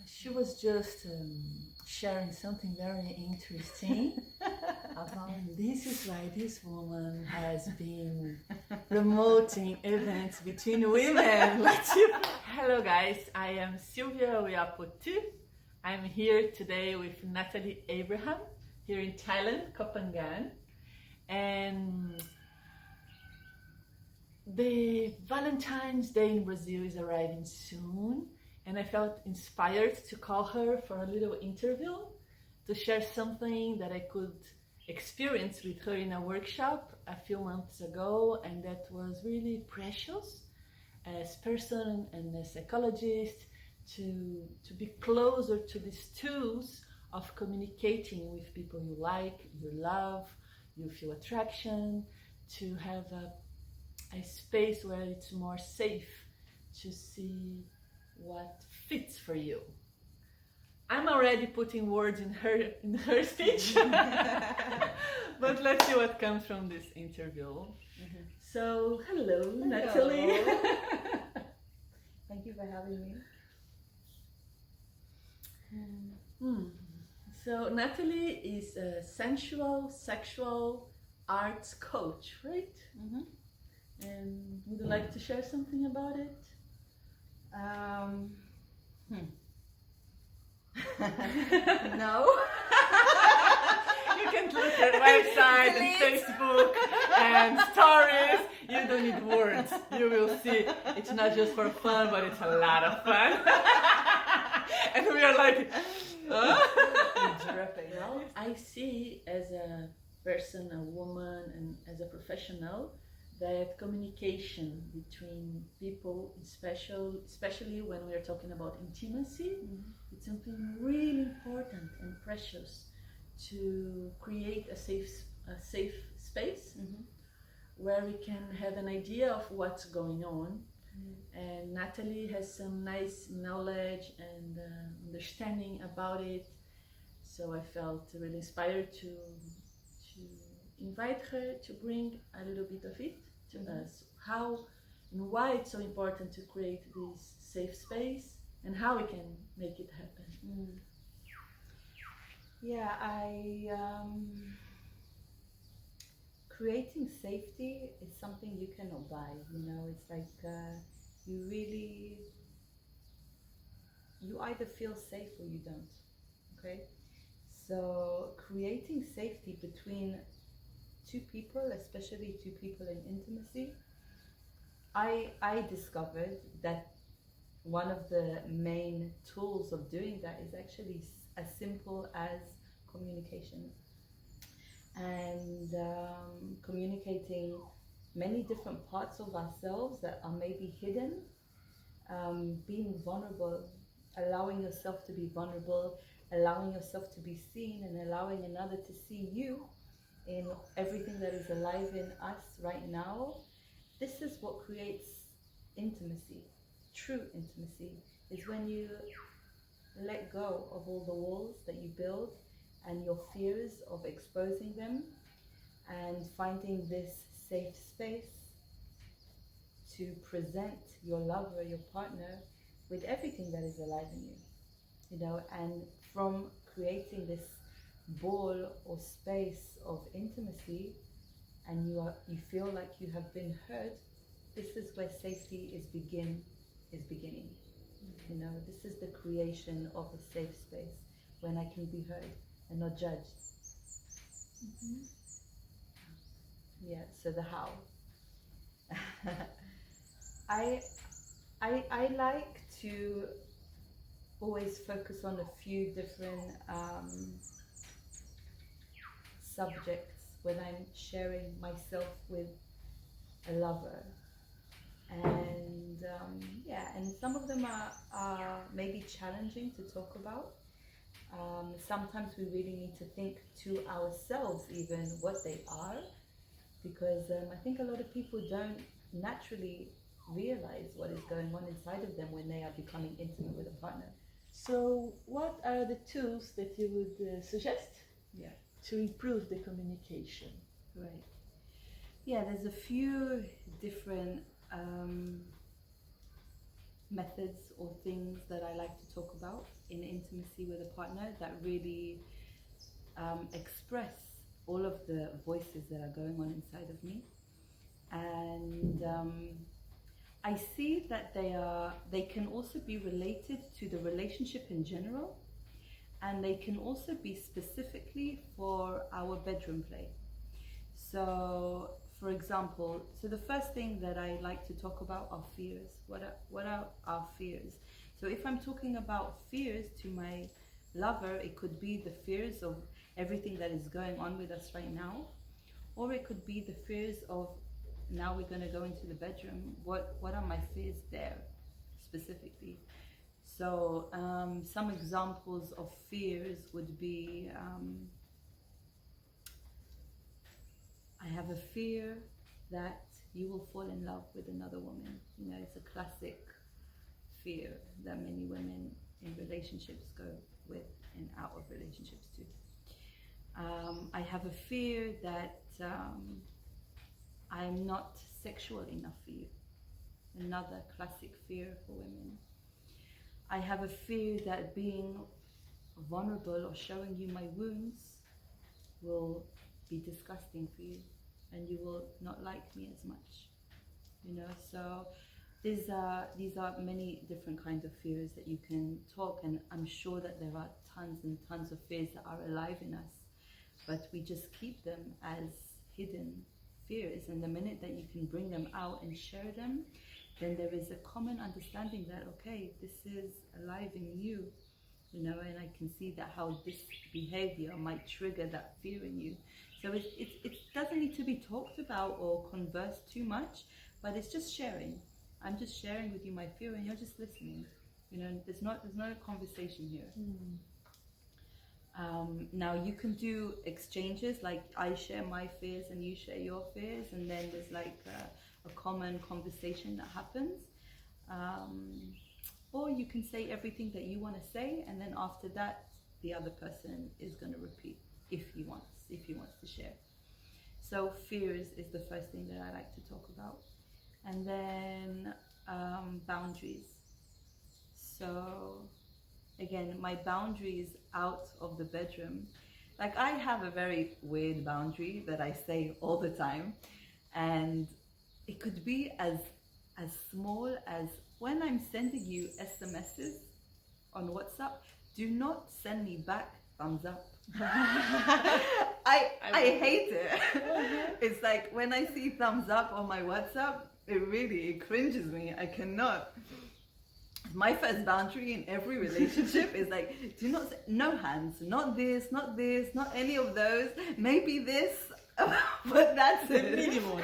She was just sharing something very interesting about this is why this woman has been promoting events between women. Hello guys, I am Wya. I'm here today with Nathalie Abraham here in Thailand, Kopangan, and the Valentine's Day in Brazil is arriving soon, and I felt inspired to call her for a little interview to share something that I could experience with her in a workshop a few months ago, and that was really precious as person and as psychologist to be closer to these tools of communicating with people you like, you love, you feel attraction, to have a space where it's more safe to see what fits for you. I'm already putting words in her speech, but let's see what comes from this interview. Mm-hmm. So, hello, Nathalie. Thank you for having me. So, Nathalie is a sensual, sexual arts coach, right? Mm-hmm. And would you like to share something about it? No. You can look at website and Facebook and stories. You don't need words. You will see it's not just for fun, but it's a lot of fun. And we are like, well, I see as a person, a woman, and as a professional, that communication between people, especially when we are talking about intimacy, it's something really important and precious to create a safe space where we can have an idea of what's going on. And Nathalie has some nice knowledge and understanding about it, so I felt really inspired to invite her to bring a little bit of it to us, how and why it's so important to create this safe space and how we can make it happen. Yeah, creating safety is something you cannot buy, it's like you either feel safe or you don't, okay? So creating safety between two people, especially two people in intimacy, I discovered that one of the main tools of doing that is actually as simple as communication, and communicating many different parts of ourselves that are maybe hidden, being vulnerable, allowing yourself to be vulnerable, allowing yourself to be seen, and allowing another to see you in everything that is alive in us right now. This is what creates intimacy. True intimacy is when you let go of all the walls that you build and your fears of exposing them, and finding this safe space to present your lover, your partner, with everything that is alive in you, and from creating this ball or space of intimacy, and you feel like you have been heard. This is where safety is beginning. This is the creation of a safe space when I can be heard and not judged. Yeah, so the how. I like to always focus on a few different subjects when I'm sharing myself with a lover, and and some of them are maybe challenging to talk about. Sometimes we really need to think to ourselves even what they are, because I think a lot of people don't naturally realize what is going on inside of them when they are becoming intimate with a partner. So what are the tools that you would suggest to improve the communication? Right. Yeah, there's a few different methods or things that I like to talk about in intimacy with a partner that really express all of the voices that are going on inside of me. And I see that they can also be related to the relationship in general, and they can also be specifically for our bedroom play. So, for example, so the first thing that I like to talk about are fears. What are our fears? So if I'm talking about fears to my lover, it could be the fears of everything that is going on with us right now, or it could be the fears of, now we're going to go into the bedroom. What are my fears there specifically? So some examples of fears would be, I have a fear that you will fall in love with another woman. You know, it's a classic fear that many women in relationships go with and out of relationships too. I have a fear that I'm not sexual enough for you. Another classic fear for women. I have a fear that being vulnerable or showing you my wounds will be disgusting for you, and you will not like me as much. You know, so these are many different kinds of fears that you can talk, and I'm sure that there are tons and tons of fears that are alive in us, but we just keep them as hidden fears. And the minute that you can bring them out and share them, then there is a common understanding that, okay, this is alive in you, you know, and I can see that how this behavior might trigger that fear in you. So it doesn't need to be talked about or conversed too much, but it's just sharing. I'm just sharing with you my fear, and you're just listening. You know, there's not a conversation here. Now you can do exchanges, like I share my fears and you share your fears, and then there's like a common conversation that happens. Or you can say everything that you want to say, and then after that, the other person is going to repeat if he wants to share. So fears is the first thing that I like to talk about. And then boundaries. So again, my boundaries out of the bedroom. Like, I have a very weird boundary that I say all the time, and it could be as small as, when I'm sending you SMSs on WhatsApp, do not send me back thumbs up. I hate it. It's like when I see thumbs up on my WhatsApp, it cringes me. I cannot. My first boundary in every relationship is like, do not, no hands, not this, not any of those, maybe this, but that's it. Minimum.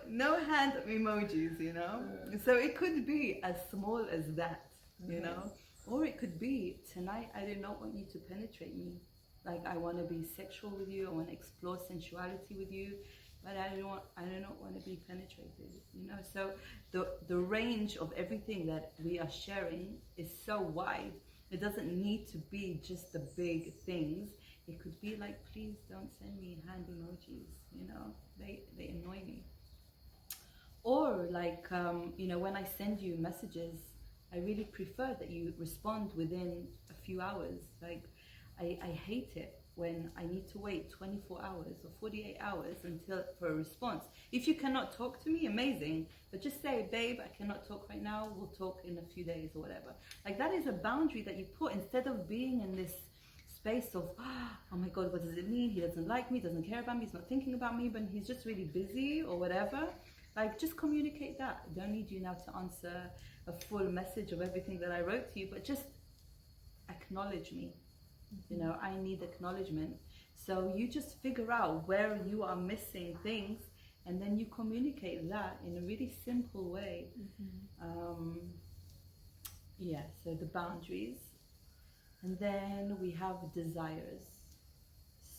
No hand emojis, you know. So it could be as small as that, you know, or it could be, tonight I do not want you to penetrate me. Like, I want to be sexual with you, I want to explore sensuality with you, but I do not want to be penetrated, you know. So the range of everything that we are sharing is so wide. It doesn't need to be just the big things. It could be like, please don't send me hand emojis, you know, they annoy me. Or like, you know, when I send you messages, I really prefer that you respond within a few hours. Like, I hate it when I need to wait 24 hours or 48 hours for a response. If you cannot talk to me, amazing, but just say, babe, I cannot talk right now, we'll talk in a few days or whatever. Like, that is a boundary that you put, instead of being in this space of, oh my God, what does it mean? He doesn't like me, doesn't care about me, he's not thinking about me, but he's just really busy or whatever. Like, just communicate that. I don't need you now to answer a full message of everything that I wrote to you, but just acknowledge me. You know, I need acknowledgement. So you just figure out where you are missing things, and then you communicate that in a really simple way. Yeah, so the boundaries. And then we have desires.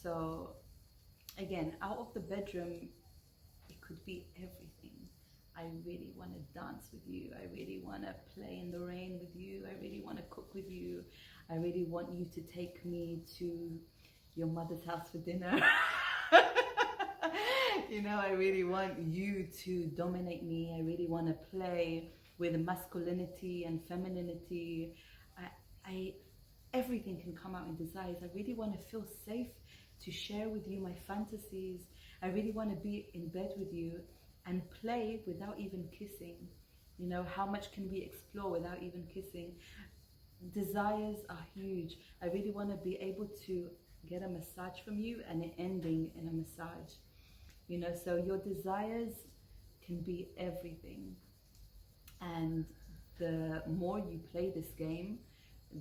So again, out of the bedroom, it could be everything. I really want to dance with you. I really want to play in the rain with you. I really want to cook with you. I really want you to take me to your mother's house for dinner. You know, I really want you to dominate me. I really want to play with masculinity and femininity. I everything can come out in desires. I really want to feel safe to share with you my fantasies. I really want to be in bed with you and play without even kissing. You know, how much can we explore without even kissing? Desires are huge. I really want to be able to get a massage from you and it ending in a massage. You know, so your desires can be everything. And the more you play this game,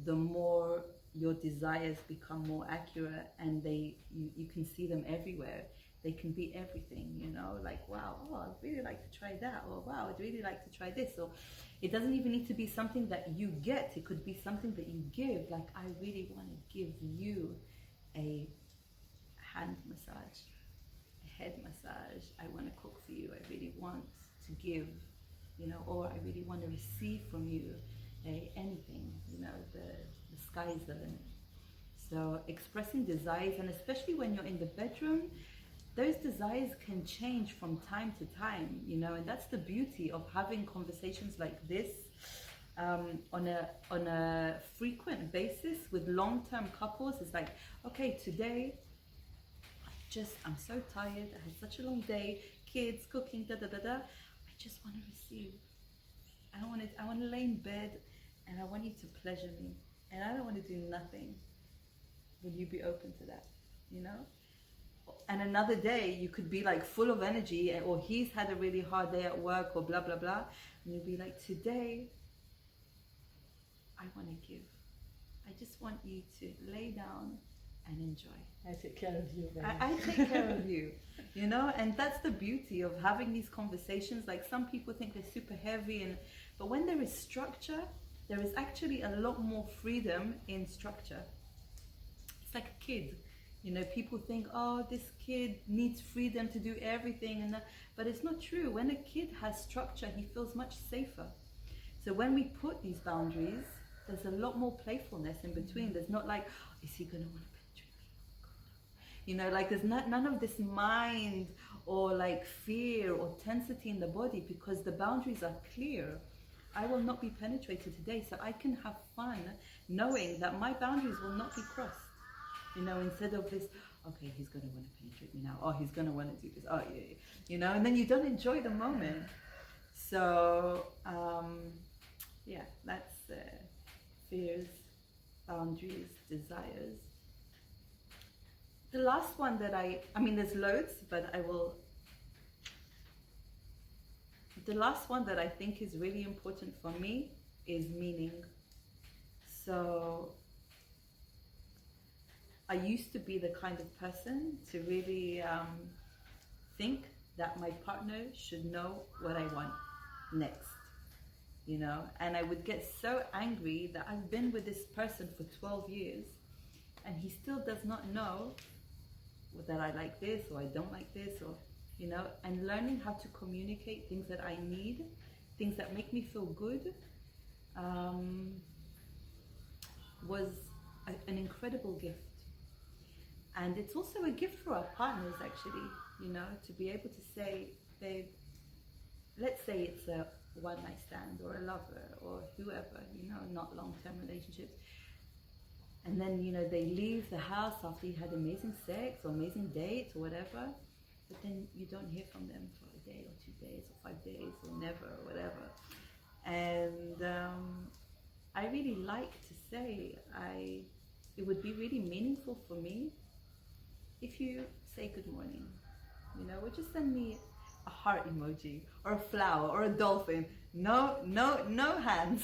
the more your desires become more accurate, and you can see them everywhere. They can be everything, you know, like, wow, oh, I'd really like to try that, or wow, I'd really like to try this. Or it doesn't even need to be something that you get. It could be something that you give. Like, I really want to give you a hand massage, a head massage. I want to cook for you. I really want to give, you know, or I really want to receive from you anything, you know, the sky's the limit. So expressing desires, and especially when you're in the bedroom, those desires can change from time to time, you know, and that's the beauty of having conversations like this on a frequent basis with long-term couples. It's like, okay, today I'm so tired. I had such a long day, kids, cooking, da da da da. I just want to receive. I want to lay in bed, and I want you to pleasure me, and I don't want to do nothing. Will you be open to that? You know? And another day you could be like full of energy, or he's had a really hard day at work, or blah blah blah, and you'll be like, today I want to give. I just want you to lay down and enjoy. I take care of you, baby. I take care of you, you know. And that's the beauty of having these conversations. Like, some people think they're super heavy, but when there is structure, there is actually a lot more freedom in structure. It's like a kid. You know, people think, oh, this kid needs freedom to do everything, but it's not true. When a kid has structure, he feels much safer. So when we put these boundaries, there's a lot more playfulness in between. There's not like, oh, is he going to want to penetrate me? You know, like, there's none of this mind or like fear or tensity in the body, because the boundaries are clear. I will not be penetrated today, so I can have fun knowing that my boundaries will not be crossed. You know, instead of this, okay, he's going to want to penetrate me now. Oh, he's going to want to do this. Oh, yeah. You know, and then you don't enjoy the moment. So, yeah, that's fears, boundaries, desires. The last one that I mean, there's loads, but the last one that I think is really important for me is meaning. So, I used to be the kind of person to really think that my partner should know what I want next, you know, and I would get so angry that I've been with this person for 12 years and he still does not know that I like this or I don't like this, or, you know, and learning how to communicate things that I need, things that make me feel good, was an incredible gift. And it's also a gift for our partners, actually, you know, to be able to say, babe, let's say it's a one-night stand or a lover or whoever, you know, not long-term relationships. And then, you know, they leave the house after you had amazing sex or amazing dates or whatever, but then you don't hear from them for a day or 2 days or 5 days or never or whatever. And I really like to say, it would be really meaningful for me if you say good morning, you know, or just send me a heart emoji or a flower or a dolphin. No hands,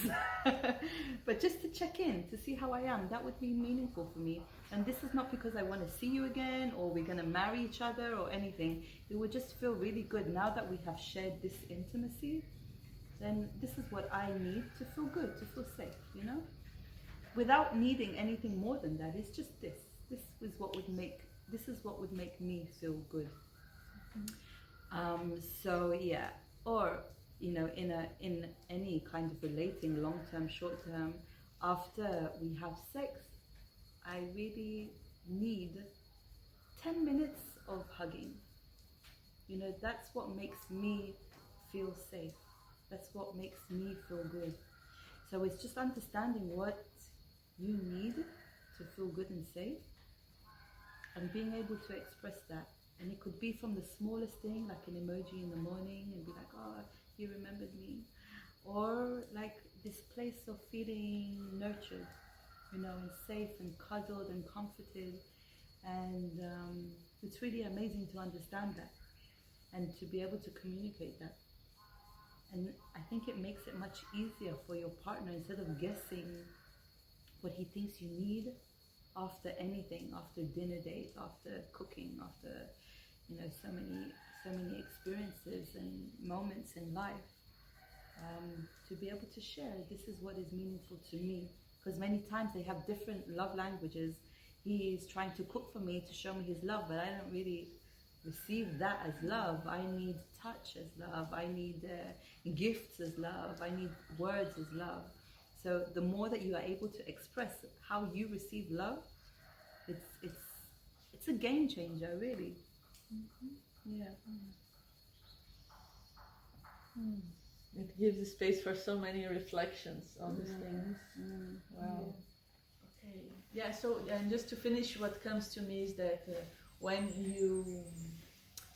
but just to check in, to see how I am. That would be meaningful for me. And this is not because I want to see you again or we're going to marry each other or anything. It would just feel really good now that we have shared this intimacy. Then this is what I need to feel good, to feel safe, you know, without needing anything more than that. It's just this is what would make me feel good. So yeah, or, you know, in any kind of relating, long-term, short-term, after we have sex, I really need 10 minutes of hugging. You know, that's what makes me feel safe. That's what makes me feel good. So it's just understanding what you need to feel good and safe, and being able to express that. And it could be from the smallest thing, like an emoji in the morning, and be like, oh, you remembered me. Or like this place of feeling nurtured, you know, and safe and cuddled and comforted. And it's really amazing to understand that and to be able to communicate that. And I think it makes it much easier for your partner, instead of guessing what he thinks you need after anything, after dinner date, after cooking, after, you know, so many experiences and moments in life, to be able to share, this is what is meaningful to me. Because many times they have different love languages. He is trying to cook for me to show me his love, but I don't really receive that as love. I need touch as love. I need gifts as love. I need words as love. So the more that you are able to express how you receive love, it's a game changer, really. Yeah. It gives the space for so many reflections on these things. Wow. Okay. Yeah. So, and just to finish, what comes to me is that when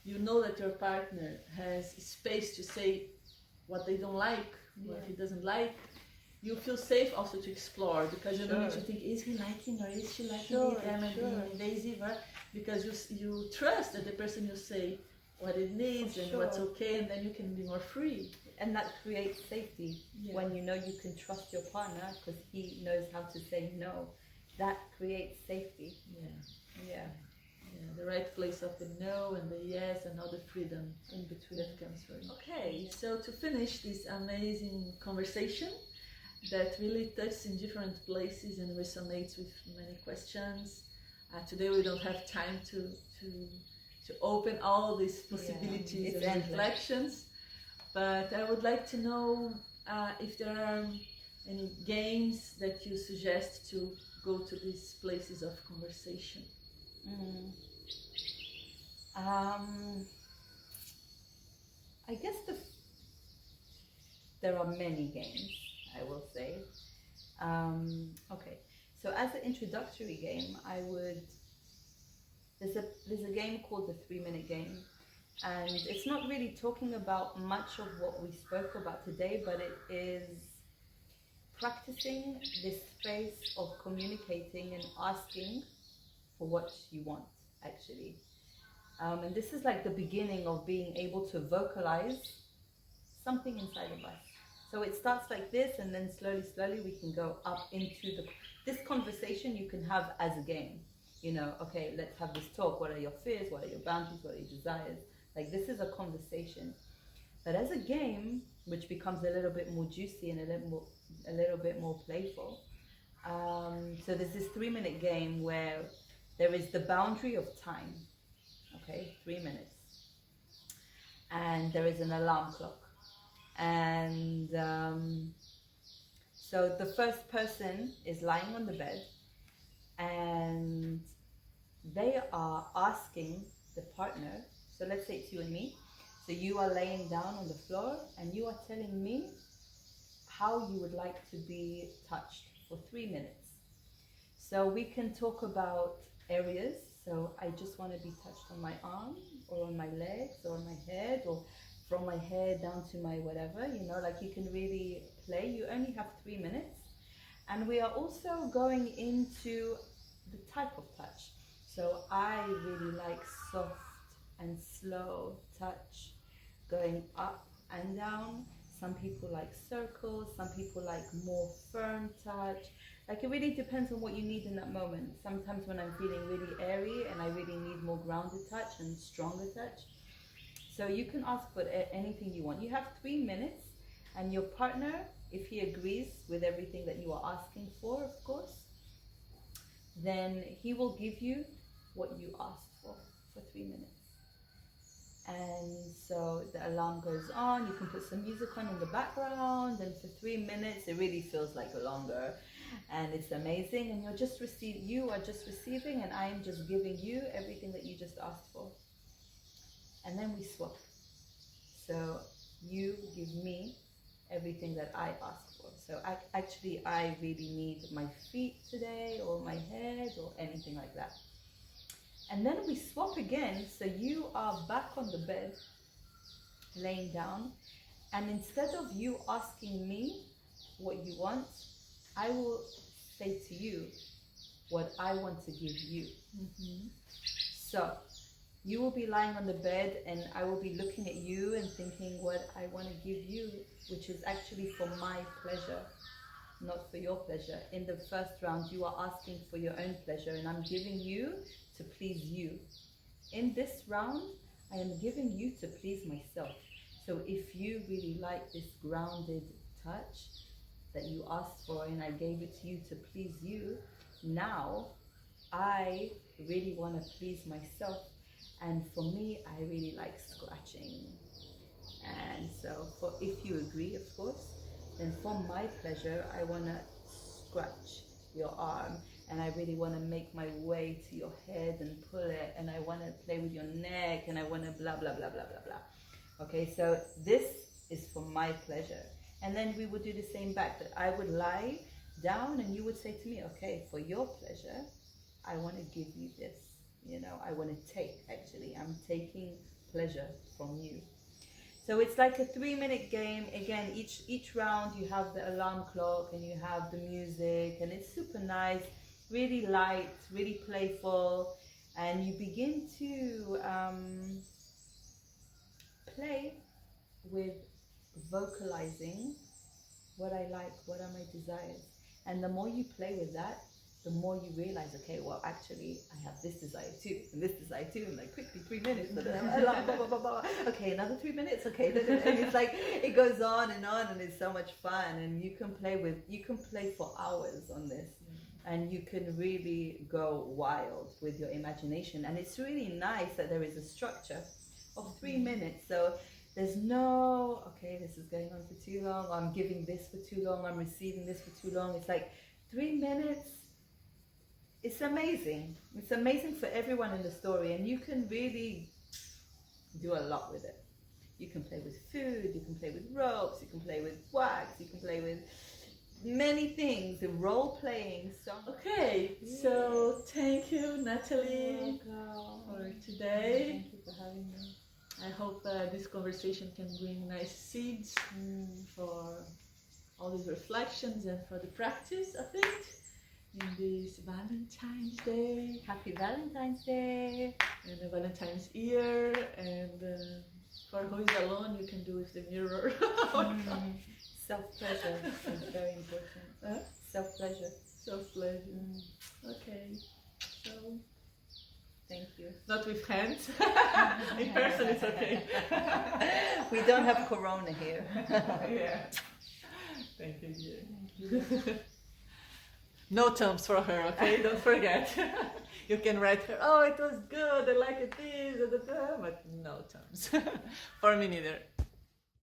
you know that your partner has space to say what they don't like, what he doesn't like, you feel safe also to explore, because you don't need to think, is he liking or is she liking it? Am I being invasive? Or, because you trust that the person will say what it needs and what's okay, and then you can be more free. And that creates safety when you know you can trust your partner because he knows how to say no. That creates safety. Yeah. The right place of the no and the yes, and all the freedom in between that comes from. Okay, so to finish this amazing conversation that really touches in different places and resonates with many questions. Today we don't have time to open all these possibilities and reflections, but I would like to know if there are any games that you suggest to go to these places of conversation. I guess there are many games, I will say. Okay, so as an introductory game, there's a game called the 3-minute game, and it's not really talking about much of what we spoke about today, but it is practicing this space of communicating and asking for what you want, actually. And this is like the beginning of being able to vocalize something inside of us. So it starts like this, and then slowly we can go up into this conversation you can have as a game. You know, okay, let's have this talk. What are your fears? What are your boundaries? What are your desires? Like, this is a conversation. But as a game, which becomes a little bit more juicy and a little bit more playful. So there's this 3-minute game where there is the boundary of time. Okay, 3 minutes. And there is an alarm clock. And so the first person is lying on the bed, and they are asking the partner, so let's say it's you and me, so you are laying down on the floor and you are telling me how you would like to be touched for 3 minutes. So we can talk about areas. So I just want to be touched on my arm or on my legs or on my head, or from my head down to my whatever, you know, like you can really play. You only have 3 minutes. And we are also going into the type of touch. So I really like soft and slow touch, going up and down. Some people like circles, some people like more firm touch. Like, it really depends on what you need in that moment. Sometimes when I'm feeling really airy and I really need more grounded touch and stronger touch. So you can ask for anything you want. You have 3 minutes, and your partner, if he agrees with everything that you are asking for, of course, then he will give you what you asked for 3 minutes. And so the alarm goes on, you can put some music on in the background, and for 3 minutes it really feels like longer, and it's amazing. And you are just receiving, and I am just giving you everything that you just asked for. And then we swap. So you give me everything that I ask for. So actually, I really need my feet today, or my head, or anything like that. And then we swap again. So you are back on the bed, laying down. And instead of you asking me what you want, I will say to you what I want to give you. Mm-hmm. So you will be lying on the bed, and I will be looking at you and thinking what I want to give you, which is actually for my pleasure, not for your pleasure. In the first round, you are asking for your own pleasure, and I'm giving you to please you. In this round, I am giving you to please myself. So if you really like this grounded touch that you asked for, and I gave it to you to please you, now I really want to please myself. And for me, I really like scratching. And so if you agree, of course, then for my pleasure, I want to scratch your arm, and I really want to make my way to your head and pull it, and I want to play with your neck, and I want to blah, blah, blah, blah, blah, blah. Okay, so this is for my pleasure. And then we would do the same back, that I would lie down and you would say to me, okay, for your pleasure, I want to give you this. You know, I want to take, actually. I'm taking pleasure from you. So it's like a 3-minute game. Again, each round you have the alarm clock and you have the music, and it's super nice, really light, really playful, and you begin to play with vocalizing what I like, what are my desires. And the more you play with that, the more you realize, okay, well, actually, I have this desire too, and this desire too, and like quickly 3 minutes, blah, blah, blah, blah, blah. Okay, another 3 minutes, okay, and it's like, it goes on, and it's so much fun, and you can play for hours on this, and you can really go wild with your imagination. And it's really nice that there is a structure of 3 minutes, so there's no, okay, this is going on for too long, I'm giving this for too long, I'm receiving this for too long. It's like 3 minutes. It's amazing. It's amazing for everyone in the story, and you can really do a lot with it. You can play with food, you can play with ropes, you can play with wax, you can play with many things, the role playing. So Okay, so thank you, Nathalie, for today. Thank you for having me. I hope this conversation can bring nice seeds for all these reflections and for the practice of it in this Valentine's Day. Happy Valentine's Day. And the Valentine's year. And for who is alone, you can do with the mirror. Self-pleasure is very important. Self-pleasure. Self-pleasure. Okay. So, thank you. not with hands. In person, it's okay. We don't have corona here. Yeah. Thank you, dear. Thank you. No thumbs for her, okay? Don't forget. You can write her, oh, it was good, I like it this, but no thumbs. For me neither.